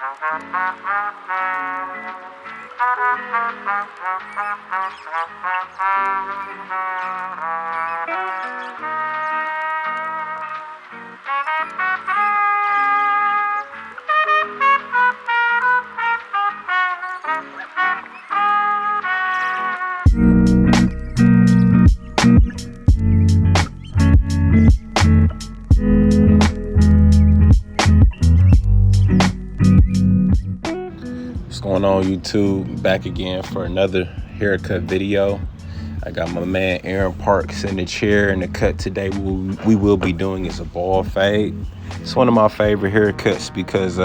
What's going on, YouTube? Back again for another haircut video. I got my man Aaron Parks in the chair, and the cut today we will be doing is a bald fade. It's one of my favorite haircuts because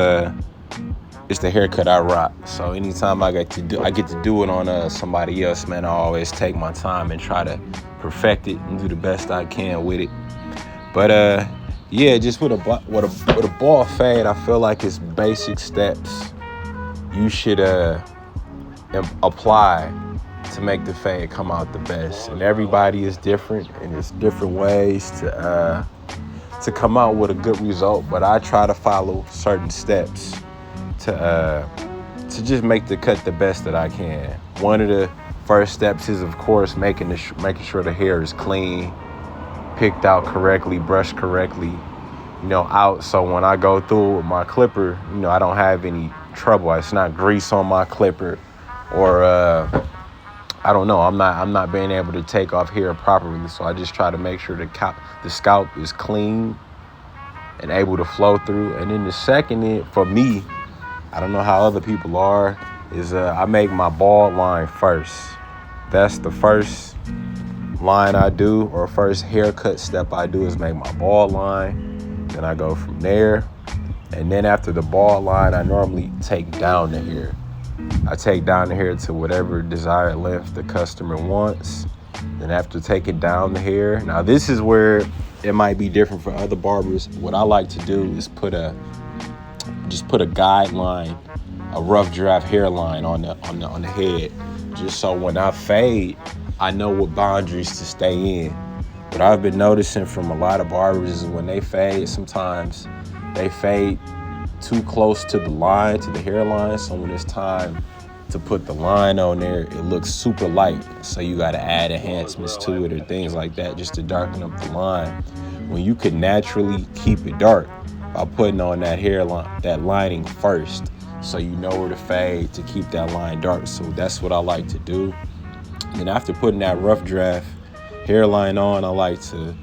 it's the haircut I rock. So anytime I get to do it on somebody else, man, I always take my time and try to perfect it and do the best I can with it. But yeah, just with a bald fade, I feel like it's basic steps you should apply to make the fade come out the best. And everybody is different, and there's different ways to come out with a good result. But I try to follow certain steps to just make the cut the best that I can. One of the first steps is, of course, making sure the hair is clean, picked out correctly, brushed correctly, out. So when I go through with my clipper, I don't have any trouble. It's not grease on my clipper, or I don't know. I'm not being able to take off hair properly. So I just try to make sure the scalp is clean and able to flow through. And then the second, for me, I don't know how other people are, is I make my bald line first. That's the first line I do, or first haircut step I do, is make my bald line. Then I go from there. And then after the bald line, I normally take down the hair. I take down the hair to whatever desired length the customer wants. Then after taking down the hair, now this is where it might be different for other barbers. What I like to do is put a guideline, a rough draft hairline on the head, just so when I fade, I know what boundaries to stay in. What I've been noticing from a lot of barbers is when they fade, sometimes they fade too close to the line, to the hairline. So when it's time to put the line on there, it looks super light. So you got to add enhancements to it or things like that just to darken up the line. When you could naturally keep it dark by putting on that hairline, that lining first, so you know where to fade to keep that line dark. So that's what I like to do. And after putting that rough draft hairline on, I like to,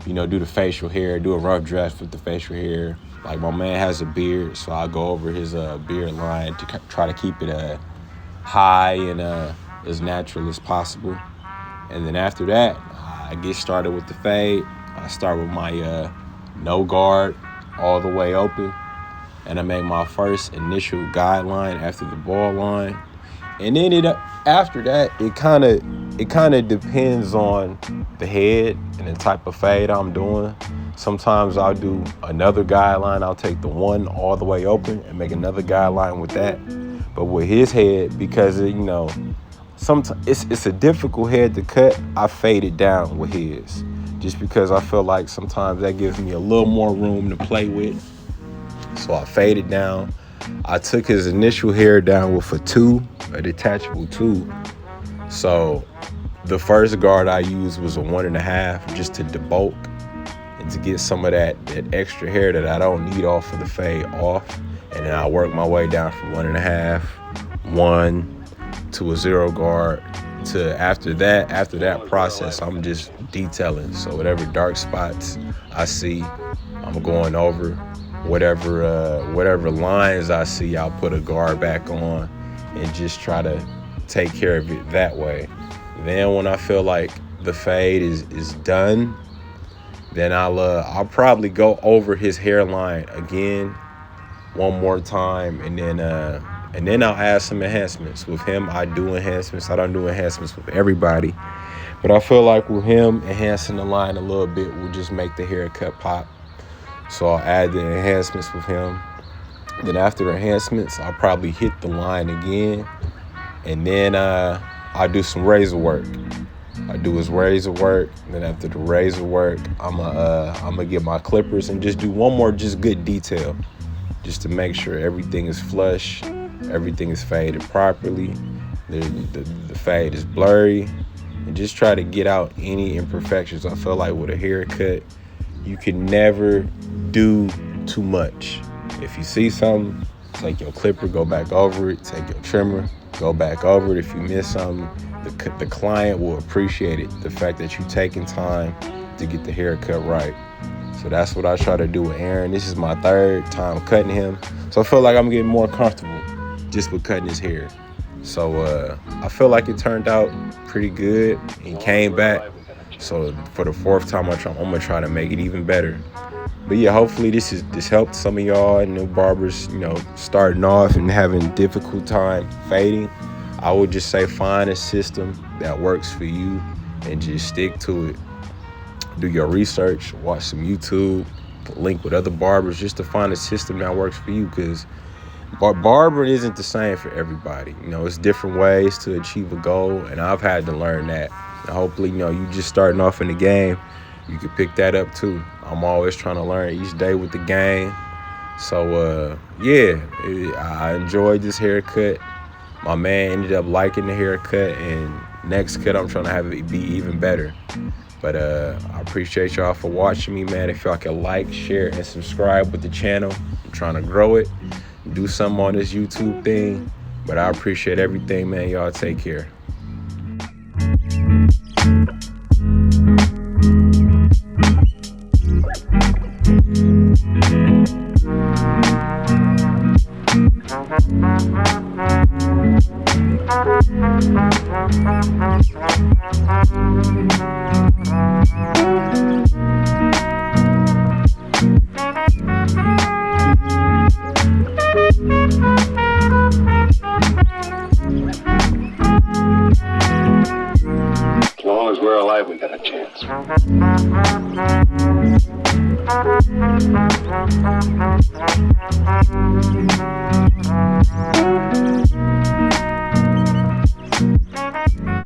do the facial hair, do a rough draft with the facial hair. Like, my man has a beard, so I go over his beard line to try to keep it high and as natural as possible. And then after that, I get started with the fade. I start with my no guard all the way open, and I make my first initial guideline after the bald line. And then after that, it kind of depends on the head and the type of fade I'm doing. Sometimes I'll do another guideline. I'll take the one all the way open and make another guideline with that. But with his head, because sometimes it's a difficult head to cut, I fade it down with his, just because I feel like sometimes that gives me a little more room to play with. So I fade it down. I took his initial hair down with a detachable 2. So the first guard I used was a 1.5, just to debulk and to get some of that extra hair that I don't need off of the fade off. And then I work my way down from 1.5, 1 to a 0 guard, to after that process, I'm just detailing. So whatever dark spots I see, I'm going over. Whatever lines I see, I'll put a guard back on and just try to take care of it that way. Then when I feel like the fade is done, then I'll probably go over his hairline again one more time, and then I'll add some enhancements. With him, I do enhancements. I don't do enhancements with everybody, but I feel like with him, enhancing the line a little bit will just make the haircut pop. So I'll add the enhancements with him. Then after the enhancements, I'll probably hit the line again, and then I'll do some razor work. I do his razor work. Then after the razor work, I'm gonna get my clippers and just do one more just good detail. just to make sure everything is flush, everything is faded properly, the fade is blurry, and just try to get out any imperfections. I feel like with a haircut, you can never do too much. If you see something, take your clipper, go back over it. Take your trimmer, go back over it. If you miss something, the client will appreciate it. The fact that you're taking time to get the haircut right. So that's what I try to do with Aaron. This is my 3rd time cutting him. So I feel like I'm getting more comfortable just with cutting his hair. So I feel like it turned out pretty good. He came back. So for the 4th time, I'm gonna try to make it even better. But yeah, hopefully this helped some of y'all new barbers, starting off and having difficult time fading. I would just say find a system that works for you and just stick to it. Do your research, watch some YouTube, link with other barbers just to find a system that works for you, because barbering isn't the same for everybody. It's different ways to achieve a goal, and I've had to learn that. And hopefully, you just starting off in the game, you can pick that up too. I'm always trying to learn each day with the game. So I enjoyed this haircut. My man ended up liking the haircut, and next cut I'm trying to have it be even better. But I appreciate y'all for watching me, man. If y'all can like, share, and subscribe with the channel, I'm trying to grow it, do something on this YouTube thing. But I appreciate everything, man. Y'all take care. As long as we're alive, we got a chance.